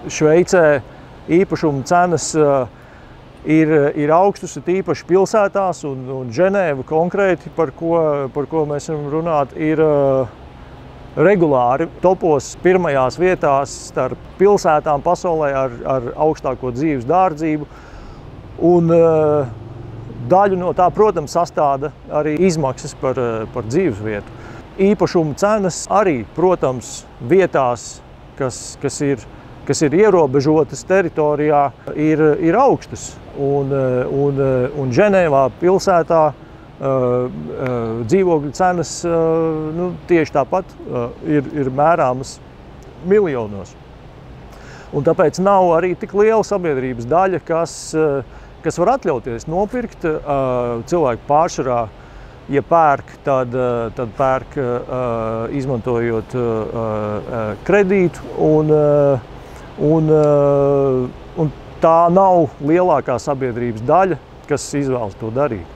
Šveicē īpašuma cenas ir augstas, īpaši pilsētās, un Ženēva konkrēti, par ko mēs varam runāt, ir regulāri topos pirmajās vietās starp pilsētām pasaulē ar augstāko dzīves dārdzību. Un daļu no tā, protams, sastāda arī izmaksas par dzīvesvietu. Īpašuma cenas arī, protams, vietās, kas ir ierobežotas teritorijā, ir augstas. Un Ženēvā pilsētā dzīvokļu cenas tieši tāpat ir mērāmas miljonos. Un tāpēc nav arī tik liela sabiedrības daļa, kas var atļauties nopirkt. Cilvēki pārsvarā, ja pērk, tad pērk izmantojot kredītu, un tā nav lielākā sabiedrības daļa, kas izvēlas to darīt.